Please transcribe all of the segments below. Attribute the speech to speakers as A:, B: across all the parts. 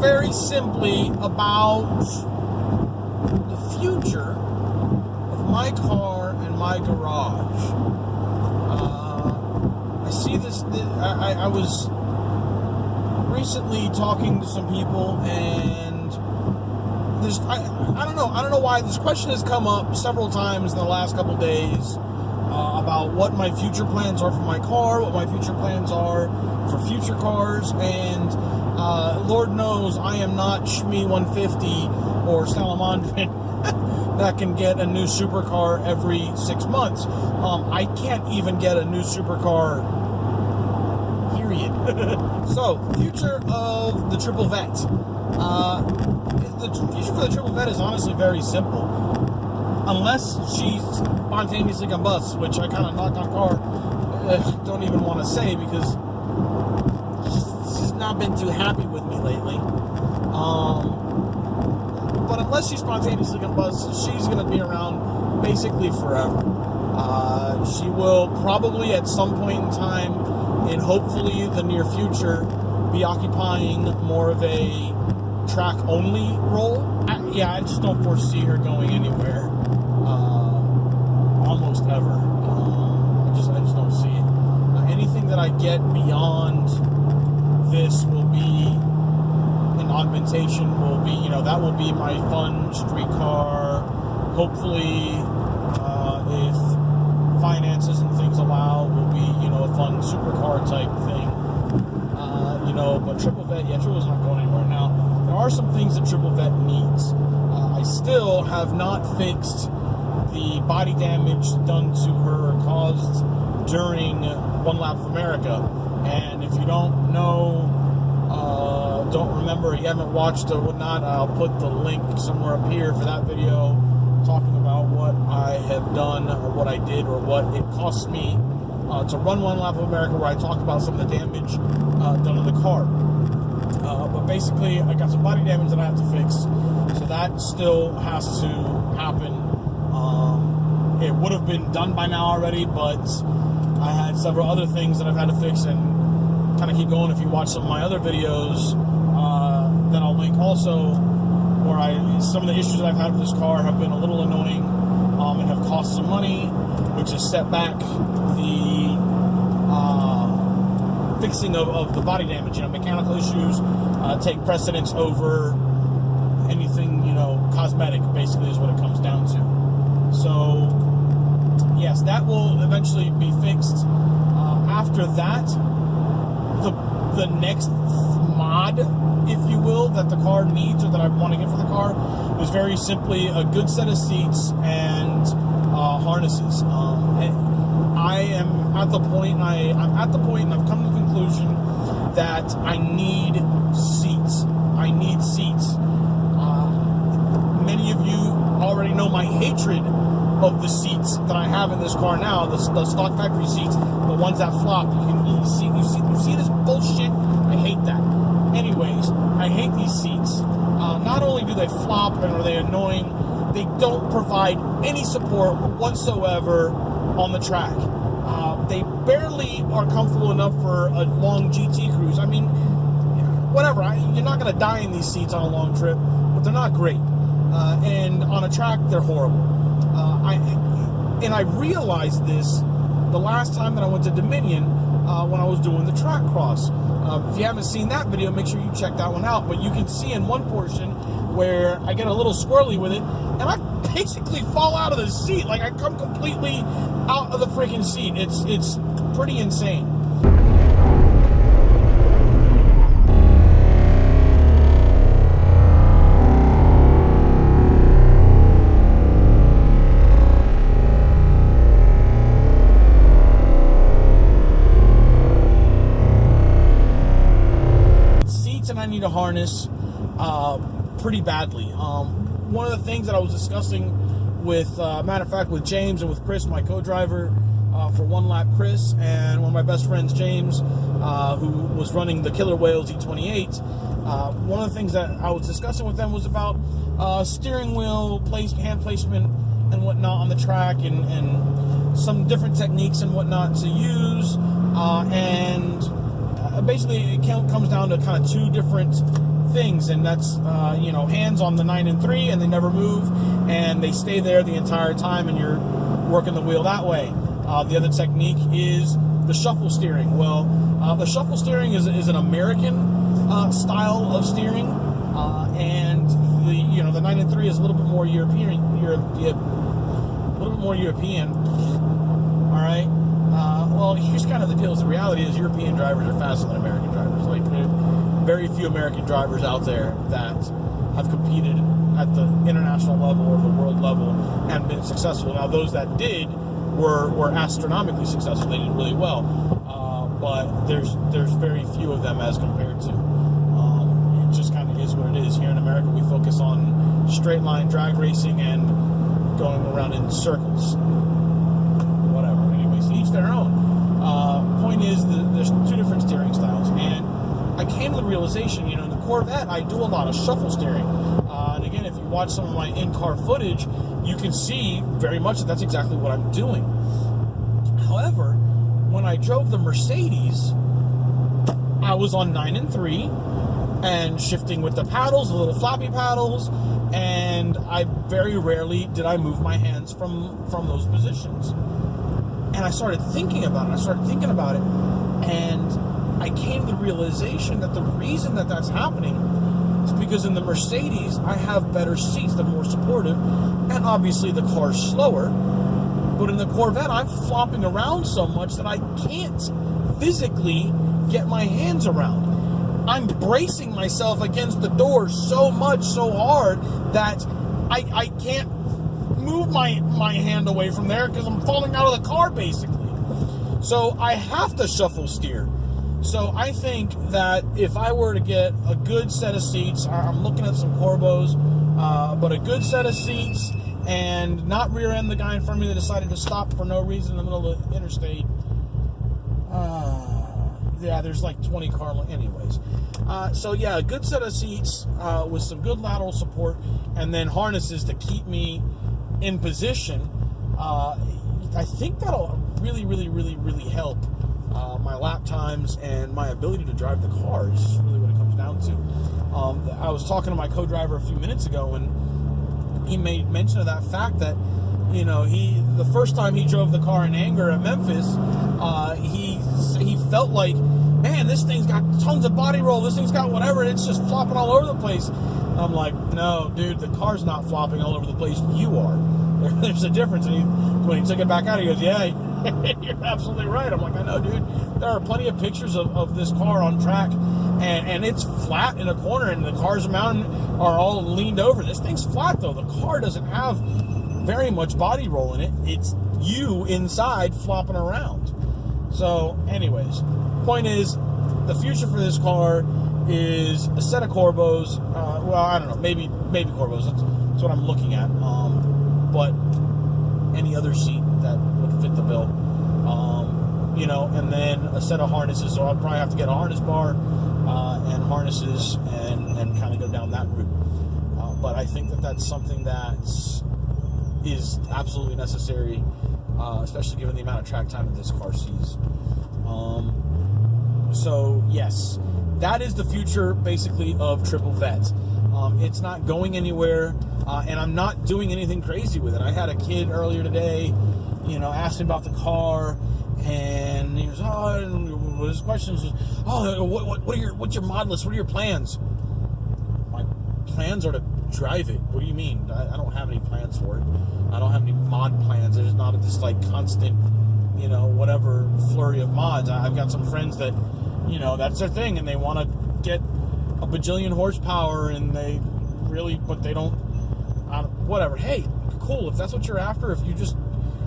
A: very simply about the future of my car and my garage. I see this. I was recently talking to some people, and there's I don't know why this question has come up several times in the last couple days about what my future plans are for my car, what my future plans are for future cars, and Lord knows I am not Shmi 150 or Salamandrin that can get a new supercar every 6 months. I can't even get a new supercar, period. So, future of the Triple Vet. The future for the Triple Vet is honestly very simple. Unless she spontaneously combusts, which I kind of knocked on car, don't even want to say because she's not been too happy with me lately. But unless she spontaneously combusts, she's going to be around basically forever. She will probably at some point in time, in hopefully the near future, be occupying more of a track-only role. I just don't foresee her going anywhere. Almost ever. I just don't see it. Anything that I get beyond this will be an augmentation, will be, that will be my fun street car. Hopefully, if finances and things allow, will be, a fun supercar type thing. But Triple Vet, Triple's not going anywhere now. There are some things that Triple Vet needs. I still have not fixed the body damage done to her caused during One Lap of America. And if you don't know, don't remember, you haven't watched or whatnot, I'll put the link somewhere up here for that video talking about what I have done or what I did or what it cost me to run One Lap of America, where I talk about some of the damage done to the car. But basically, I got some body damage that I have to fix, so that still has to happen. It would have been done by now already, but I had several other things that I've had to fix and kind of keep going. If you watch some of my other videos, that I'll link also, where some of the issues that I've had with this car have been a little annoying and have cost some money, which has set back the fixing of the body damage. Mechanical issues take precedence over anything, cosmetic, basically, is what it comes down to. So, yes, that will eventually be fixed. After that, the next mod, if you will, that the car needs or that I want to get for the car is very simply a good set of seats and harnesses. I am at the point, and I've come to the conclusion that I need seats. I need seats. Many of you already know my hatred of the seats that I have in this car now, the stock factory seats, the ones that flop. You see this bullshit? I hate that. Anyways, I hate these seats. Not only do they flop and are they annoying, they don't provide any support whatsoever on the track. They barely are comfortable enough for a long GT cruise. I mean, whatever. You're not going to die in these seats on a long trip, but they're not great. And on a track, they're horrible. I realized this the last time that I went to Dominion when I was doing the track cross. If you haven't seen that video, make sure you check that one out. But you can see in one portion where I get a little squirrely with it, and I basically fall out of the seat. Like, I come completely out of the freaking seat. It's pretty insane. And I need a harness pretty badly. One of the things that I was discussing with, matter of fact, with James and with Chris, my co-driver for One Lap Chris, and one of my best friends, James, who was running the Killer Whales E28, one of the things that I was discussing with them was about steering wheel hand placement and whatnot on the track, and some different techniques and whatnot to use, and basically it comes down to kind of two different things, and that's hands on the 9 and 3, and they never move, and they stay there the entire time, and you're working the wheel that way. The other technique is the shuffle steering. Well, the shuffle steering is an American style of steering, and the 9 and 3 is a little bit more European. All right. Well, here's kind of the deal. The reality is European drivers are faster than American drivers. Like, very few American drivers out there that have competed at the international level or the world level and been successful. Now, those that did were astronomically successful. They did really well. But there's very few of them as compared to. It just kind of is what it is. Here in America, we focus on straight line drag racing and going around in circles. Whatever. Anyways, each their own. Point is, there's two different steering styles, and I came to the realization, in the Corvette, I do a lot of shuffle steering. And again, if you watch some of my in-car footage, you can see very much that's exactly what I'm doing. However, when I drove the Mercedes, I was on 9 and 3 and shifting with the paddles, the little floppy paddles, and I very rarely did I move my hands from those positions. And I started thinking about it, and I came to the realization that the reason that that's happening is because in the Mercedes, I have better seats, they're more supportive, and obviously the car's slower. But in the Corvette, I'm flopping around so much that I can't physically get my hands around. I'm bracing myself against the door so much, so hard, that I can't move my hand away from there because I'm falling out of the car, basically. So I have to shuffle steer. So I think that if I were to get a good set of seats, I'm looking at some Corbos, but a good set of seats, and not rear end the guy in front of me that decided to stop for no reason in the middle of the interstate. Yeah, there's like 20 car lengths. Anyways. So yeah, a good set of seats with some good lateral support, and then harnesses to keep me in position. I think that'll really, really, really, really help my lap times and my ability to drive the car. Is just really what it comes down to. I was talking to my co-driver a few minutes ago, and he made mention of that fact that, the first time he drove the car in anger at Memphis, he felt like, man, this thing's got tons of body roll, this thing's got whatever, it's just flopping all over the place. I'm like, no, dude, the car's not flopping all over the place, you are. There's a difference. And when he took it back out, he goes, yeah, you're absolutely right. I'm like, I know, dude. There are plenty of pictures of this car on track, and it's flat in a corner, and the cars mounted are all leaned over. This thing's flat, though. The car doesn't have very much body roll in it. It's you inside flopping around. So, anyways, point is, the future for this car is a set of Corbos. Well, I don't know, maybe Corbos. That's what I'm looking at. But any other seat that would fit the bill, and then a set of harnesses. So I'll probably have to get a harness bar and harnesses and kind of go down that route. But I think that that's something that is absolutely necessary, especially given the amount of track time that this car sees. So yes, that is the future basically of Triple Vet. It's not going anywhere, and I'm not doing anything crazy with it. I had a kid earlier today, asked me about the car, and he was, his questions was, what's your mod list? What are your plans? My plans are to drive it. What do you mean? I don't have any plans for it. I don't have any mod plans. There's not this like constant, whatever flurry of mods. I've got some friends that, that's their thing, and they want to get a bajillion horsepower, and but they don't, whatever. Hey, cool, if that's what you're after, if you just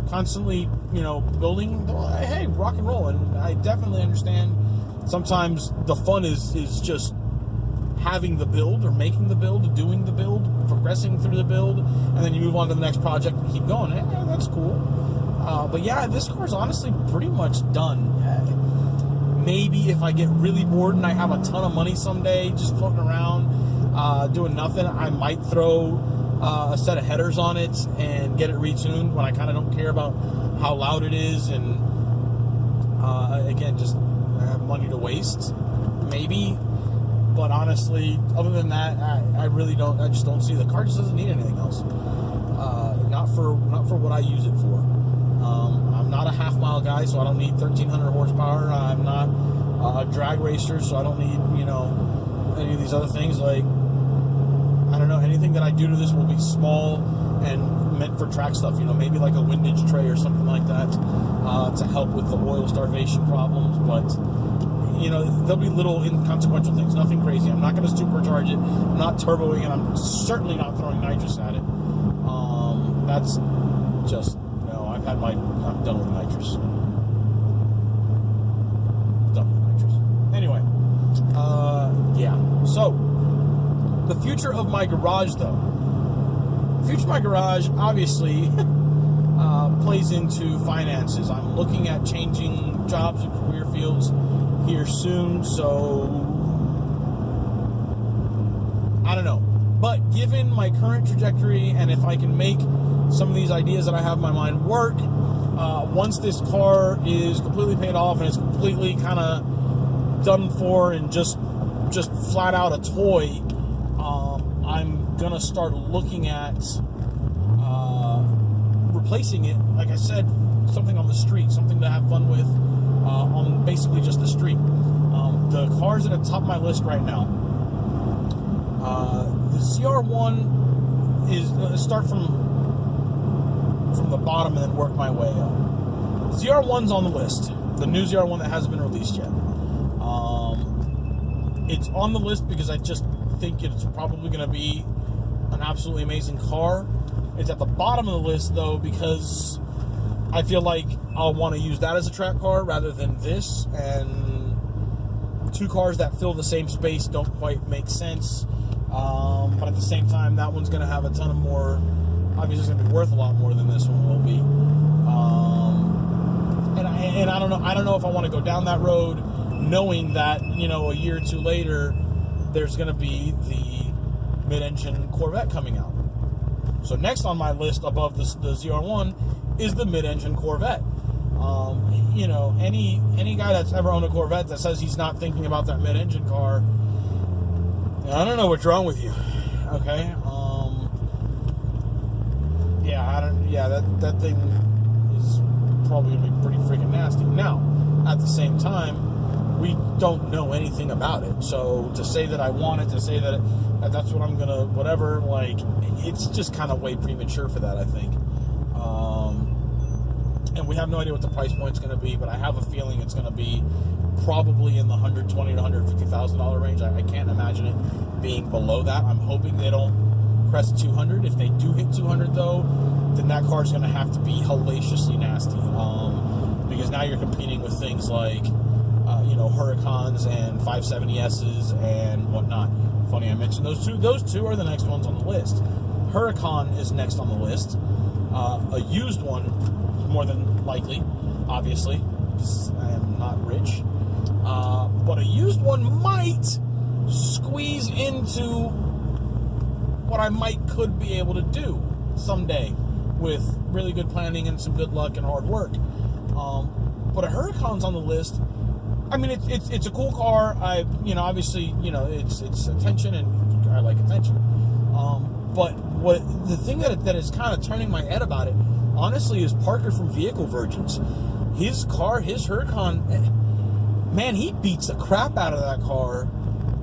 A: constantly, building, hey, rock and roll. And I definitely understand sometimes the fun is just having the build, or making the build, doing the build, progressing through the build, and then you move on to the next project and keep going. Hey, that's cool. But yeah, this car's honestly pretty much done. Maybe if I get really bored and I have a ton of money someday just floating around doing nothing, I might throw a set of headers on it and get it retuned when I kind of don't care about how loud it is, and again, just have money to waste, maybe. But honestly, other than that, I really don't. I just don't see the car. Just doesn't need anything else. Not for what I use it for. I'm not a half-mile guy, so I don't need 1,300 horsepower. I'm not a drag racer, so I don't need any of these other things. Like, I don't know, anything that I do to this will be small and meant for track stuff. Maybe like a windage tray or something like that to help with the oil starvation problems. But there'll be little inconsequential things, nothing crazy. I'm not going to supercharge it. I'm not turboing it. I'm certainly not throwing nitrous at it. That's just, I'm done with nitrous. Anyway, yeah. So, the future of my garage, though. The future of my garage, obviously, plays into finances. I'm looking at changing jobs and career fields here soon, so I don't know. But given my current trajectory, and if I can make some of these ideas that I have in my mind work, once this car is completely paid off and it's completely kind of done for and just flat out a toy, I'm gonna start looking at replacing it. Like I said, something on the street, something to have fun with on basically just the street. The cars at the top of my list right now. The ZR1 is start from the bottom and then work my way up. ZR1's on the list. The new ZR1 that hasn't been released yet. It's on the list because I just think it's probably going to be an absolutely amazing car. It's at the bottom of the list, though, because I feel like I'll want to use that as a track car rather than this. And two cars that fill the same space don't quite make sense. But at the same time, that one's going to have a ton of more. Obviously, it's going to be worth a lot more than this one will be. And I don't know. I don't know if I want to go down that road, knowing that a year or two later, there's going to be the mid-engine Corvette coming out. So next on my list above the ZR1 is the mid-engine Corvette. Any guy that's ever owned a Corvette that says he's not thinking about that mid-engine car, I don't know what's wrong with you. Okay. That thing is probably gonna be pretty freaking nasty. Now, at the same time, we don't know anything about it. So to say that I want it, to say that that's what I'm gonna, whatever, like, it's just kind of way premature for that, I think. And we have no idea what the price point's gonna be, but I have a feeling it's gonna be probably in the $120,000 to $150,000 range. I can't imagine it being below that. I'm hoping they don't crest 200. If they do hit 200, though, then that car's going to have to be hellaciously nasty. Because now you're competing with things like, Huracans and 570Ss and whatnot. Funny I mentioned those two. Those two are the next ones on the list. Huracan is next on the list. A used one, more than likely, obviously, because I am not rich. But a used one might squeeze into what I could be able to do someday with really good planning and some good luck and hard work. But a Huracan's on the list. I mean, it's a cool car. Obviously, it's attention, and I like attention. But the thing that is kind of turning my head about it, honestly, is Parker from Vehicle Virgins. His Huracan, man, he beats the crap out of that car,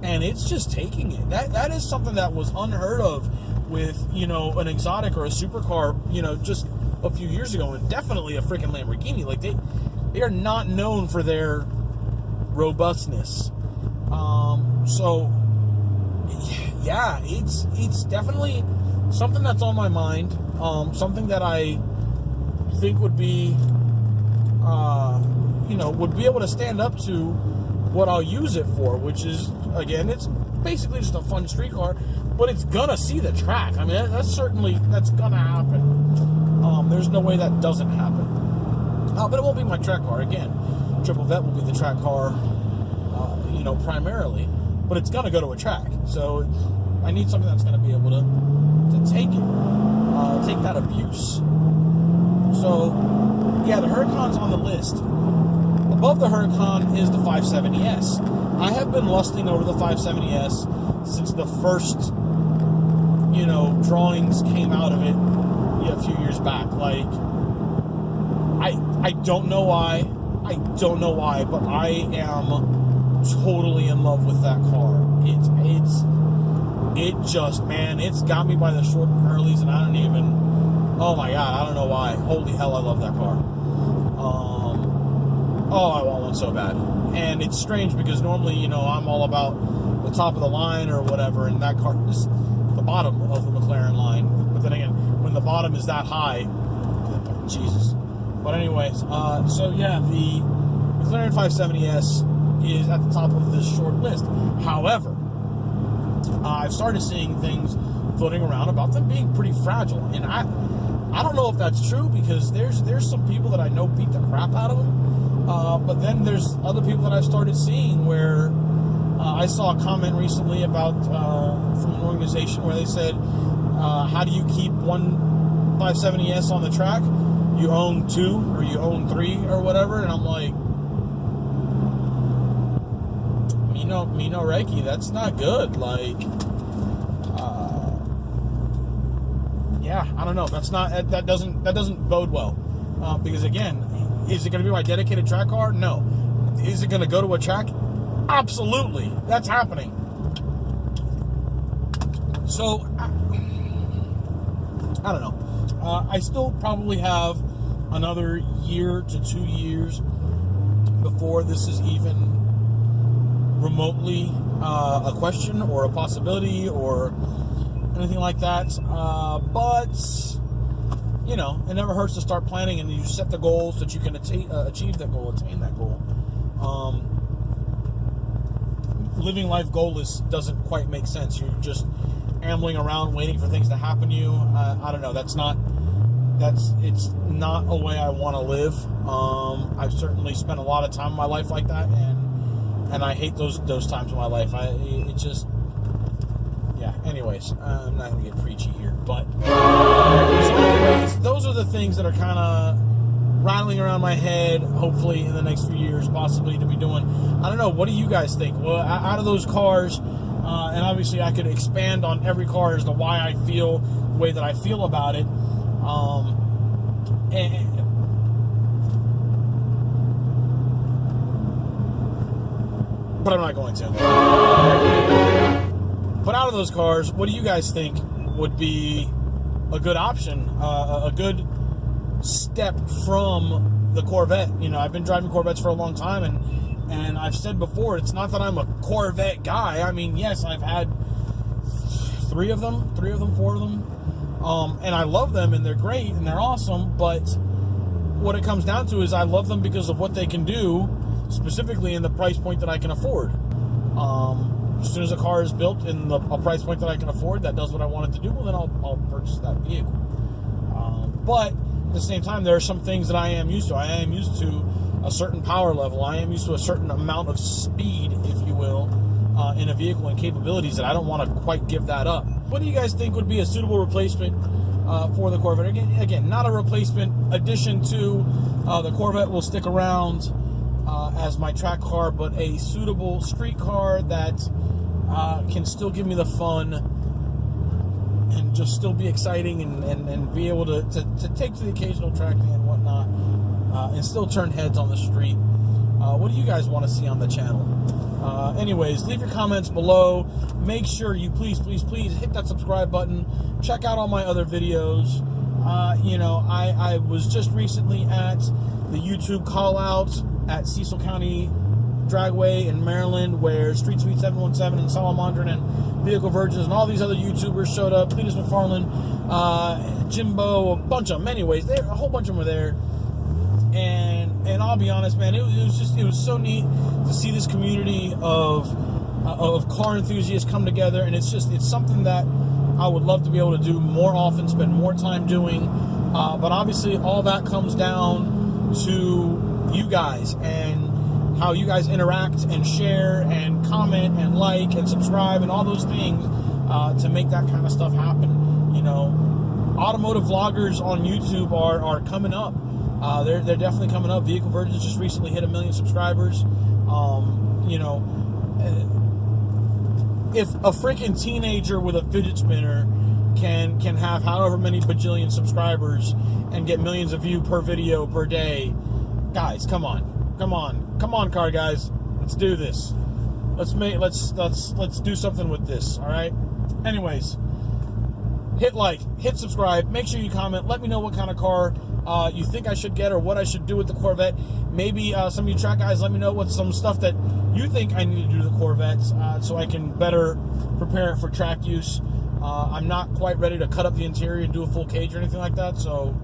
A: and it's just taking it. That is something that was unheard of with, an exotic or a supercar, just a few years ago, and definitely a freaking Lamborghini. Like, they are not known for their robustness. So, yeah, it's definitely something that's on my mind. Something that I think would be, would be able to stand up to what I'll use it for, which is, again, it's basically just a fun street car, but it's gonna see the track. I mean, that's gonna happen. There's no way that doesn't happen. But it won't be my track car. Again, Triple Vet will be the track car, primarily, but it's gonna go to a track. So I need something that's gonna be able to take it, take that abuse. So, yeah, the Huracan's on the list. Above the Huracan is the 570S. I have been lusting over the 570S since the first, drawings came out of it a few years back. Like, I don't know why. But I am totally in love with that car. It's got me by the short curlies, and I don't know why. Holy hell, I love that car. I want one so bad. And it's strange because normally, I'm all about the top of the line or whatever, and that car is the bottom of the McLaren line. But then again, when the bottom is that high, Jesus. But anyways, so yeah, the McLaren 570S is at the top of this short list. However, I've started seeing things floating around about them being pretty fragile, and I don't know if that's true, because there's some people that I know beat the crap out of them, but then there's other people that I've started seeing where I saw a comment recently about from an organization where they said, how do you keep one 570S on the track? You own 2 or you own 3 or whatever, and I'm like, Mino Reiki, that's not good. Like, I don't know. That doesn't bode well, because again, is it going to be my dedicated track car? No. Is it going to go to a track? Absolutely, that's happening. So I don't know. I still probably have another year to 2 years before this is even remotely a question or a possibility or anything like that. But it never hurts to start planning, and you set the goals that you can achieve that goal, attain that goal. Living life goalless doesn't quite make sense. You're just ambling around waiting for things to happen to you. I don't know. It's not a way I want to live. I've certainly spent a lot of time in my life like that, and I hate those times in my life. Anyways, I'm not going to get preachy here, but so anyways, those are the things that are kind of rattling around my head, hopefully in the next few years, possibly to be doing. I don't know, what do you guys think? Well, out of those cars, and obviously I could expand on every car as to why I feel the way that I feel about it, but I'm not going to. But out of those cars, what do you guys think would be a good option, a good step from the Corvette? I've been driving Corvettes for a long time, and I've said before, it's not that I'm a Corvette guy. I mean, yes, I've had 4 of them, and I love them, and they're great, and they're awesome, but what it comes down to is I love them because of what they can do, specifically in the price point that I can afford. As soon as a car is built in a price point that I can afford that does what I want it to do, well, then I'll purchase that vehicle. But at the same time, there are some things that I am used to. I am used to a certain power level. I am used to a certain amount of speed, if you will, in a vehicle and capabilities that I don't want to quite give that up. What do you guys think would be a suitable replacement for the Corvette? Again, not a replacement addition to the Corvette will stick around as my track car, but a suitable street car that can still give me the fun and just still be exciting and be able to take to the occasional track day and whatnot, and still turn heads on the street. What do you guys want to see on the channel? Anyways, leave your comments below. Make sure you please hit that subscribe button. Check out all my other videos. I was just recently at the YouTube call out at Cecil County Dragway in Maryland, where Street Sweet 717 and Salamandrin and Vehicle Virgins and all these other YouTubers showed up. Cletus McFarland, Jimbo, a bunch of them. Anyways, a whole bunch of them were there. And I'll be honest, man, it was so neat to see this community of car enthusiasts come together, and it's something that I would love to be able to do more often, spend more time doing. But obviously, all that comes down to you guys and how you guys interact and share and comment and like and subscribe and all those things to make that kind of stuff happen. Automotive vloggers on YouTube are coming up. They're definitely coming up. Vehicle Virgins just recently hit 1 million subscribers. if a freaking teenager with a fidget spinner can have however many bajillion subscribers and get millions of views per video per day, guys, come on, car guys, let's do this. Let's do something with this. All right. Anyways, hit like, hit subscribe, make sure you comment, let me know what kind of car you think I should get or what I should do with the Corvette. Maybe some of you track guys, let me know what some stuff that you think I need to do to the Corvette so I can better prepare it for track use. I'm not quite ready to cut up the interior and do a full cage or anything like that, so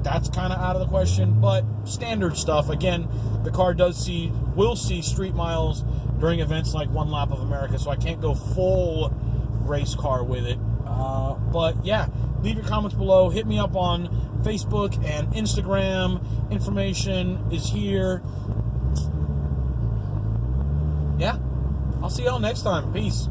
A: that's kind of out of the question. But standard stuff. Again, the car will see street miles during events like One Lap of America, so I can't go full race car with it. But yeah, leave your comments below. Hit me up on Facebook and Instagram. Information is here. Yeah, I'll see y'all next time. Peace.